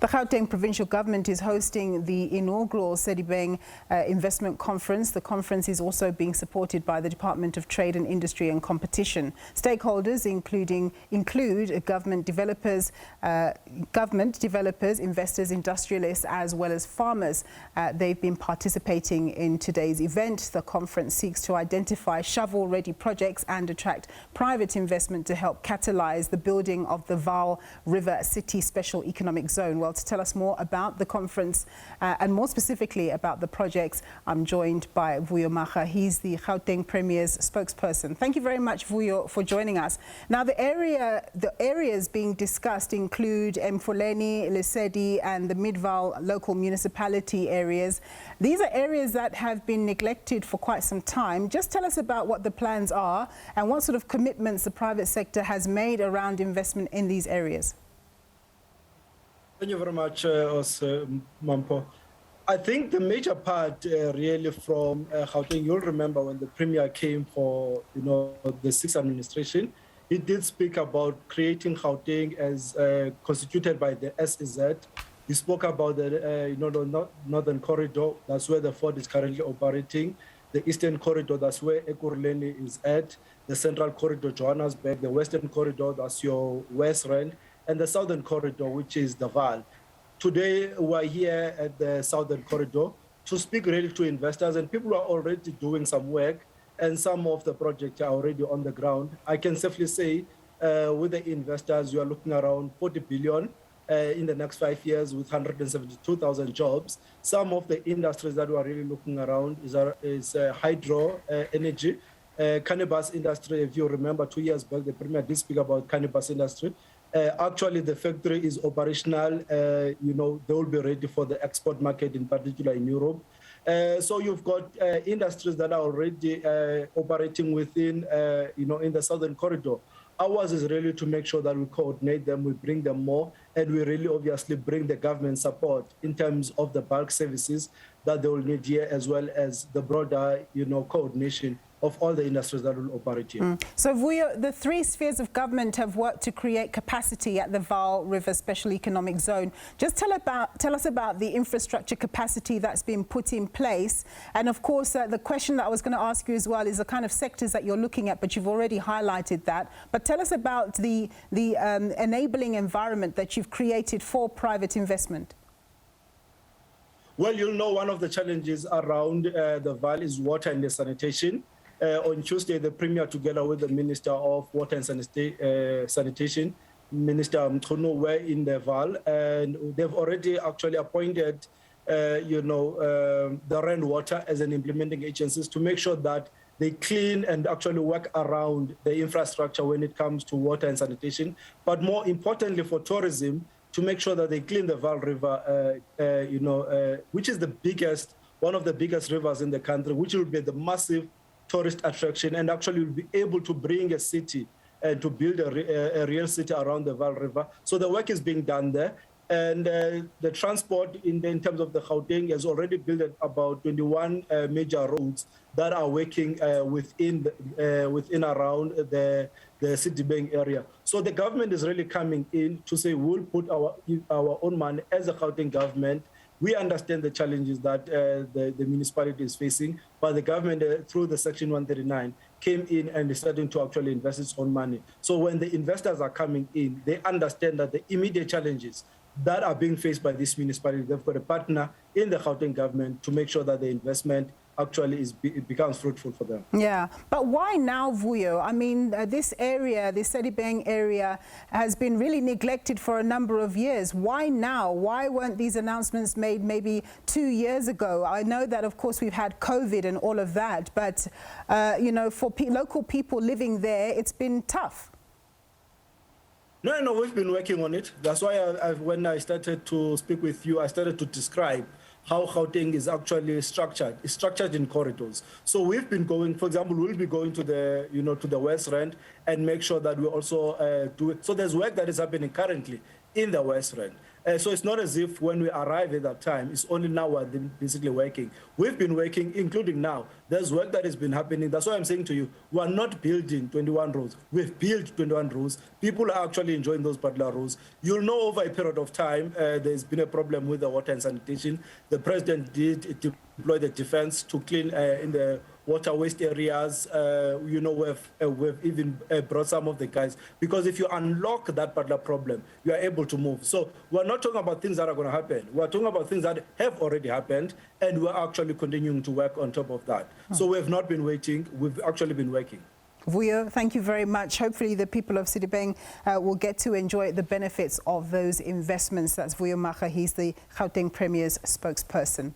The Gauteng provincial government is hosting the inaugural Sedibeng Investment Conference. The conference is also being supported by the Department of Trade and Industry and Competition. Stakeholders include government developers, investors, industrialists, as well as farmers. They've been participating in today's event. The conference seeks to identify shovel-ready projects and attract private investment to help catalyse the building of the Vaal Rivery City Special Economic Zone. Well, to tell us more about the conference and more specifically about the projects, I'm joined by Vuyo Mhaga. He's the Gauteng Premier's spokesperson. Thank you very much, Vuyo, for joining us. Now, the areas being discussed include Mfuleni, Lesedi and the Mid-Vaal local municipality areas. These are areas that have been neglected for quite some time. Just tell us about what the plans are and what sort of commitments the private sector has made around investment in these areas. Thank you very much, Mampo. I think the major part really from Gauteng, you'll remember when the Premier came for the sixth administration, he did speak about creating Gauteng as constituted by the SEZ. He spoke about the northern corridor, that's where the Ford is currently operating. The eastern corridor, that's where Ekurhuleni is at. The central corridor, Johannesburg. The western corridor, that's your West Rand. And the southern corridor, which is the Vaal. Today, we're here at the southern corridor to speak really to investors, and people are already doing some work, and some of the projects are already on the ground. I can safely say, with the investors, you are looking around 40 billion in the next 5 years with 172,000 jobs. Some of the industries that we are really looking around is hydro energy, cannabis industry. If you remember 2 years back, the Premier did speak about cannabis industry. Actually, the factory is operational. They will be ready for the export market, in particular in Europe. So you've got industries that are already operating within, in the southern corridor. Ours is really to make sure that we coordinate them, we bring them more, and we really obviously bring the government support in terms of the bulk services that they will need here, as well as the broader, coordination of all the industries that will operate here. So, Vuyo, the three spheres of government have worked to create capacity at the Vaal River Special Economic Zone. Just tell us about the infrastructure capacity that's been put in place. And of course, the question that I was going to ask you as well is the kind of sectors that you're looking at, but you've already highlighted that. But tell us about the enabling environment that you've created for private investment. Well, one of the challenges around the Vaal is water and sanitation. On Tuesday, the Premier, together with the Minister of Water and Sanitation, Minister Mchunu, were in the Vaal, and they've already actually appointed, the Rand Water as an implementing agency to make sure that they clean and actually work around the infrastructure when it comes to water and sanitation. But more importantly for tourism, to make sure that they clean the Vaal River, which is one of the biggest rivers in the country, which will be the massive tourist attraction, and actually will be able to bring a city and to build a real city around the Vaal River. So the work is being done there. And the transport in terms of the Gauteng has already built about 21 major roads that are working within around the Sedibeng area. So the government is really coming in to say we'll put our own money as a Gauteng government. We understand the challenges that the municipality is facing, but the government, through the Section 139, came in and is starting to actually invest its own money. So when the investors are coming in, they understand that the immediate challenges that are being faced by this municipality, they've got a partner in the Gauteng government to make sure that the investment actually it becomes fruitful for them. Yeah, but why now, Vuyo? I mean, this area, the Sedibeng area, has been really neglected for a number of years. Why now? Why weren't these announcements made maybe 2 years ago? I know that, of course, we've had COVID and all of that, but, for local people living there, it's been tough. No, we've been working on it. That's why when I started to speak with you, I started to describe how Gauteng is actually structured. It's structured in corridors. So we've been going, for example, we'll be going to the, to the West Rand and make sure that we also do it. So there's work that is happening currently in the West Rand. So it's not as if when we arrive at that time, it's only now we're basically working. We've been working, including now. There's work that has been happening. That's why I'm saying to you, we're not building 21 roads. We've built 21 roads. People are actually enjoying those particular roads. You'll know over a period of time, there's been a problem with the water and sanitation. The president did deploy the defense to clean in the water waste areas. You know, we've even brought some of the guys, because if you unlock that particular problem, you are able to move. So we're not talking about things that are going to happen. We're talking about things that have already happened, and we're actually continuing to work on top of that. So we have not been waiting. We've actually been working. Vuyo, thank you very much. Hopefully the people of Sedibeng will get to enjoy the benefits of those investments. That's Vuyo Mhaga. He's the Gauteng Premier's spokesperson.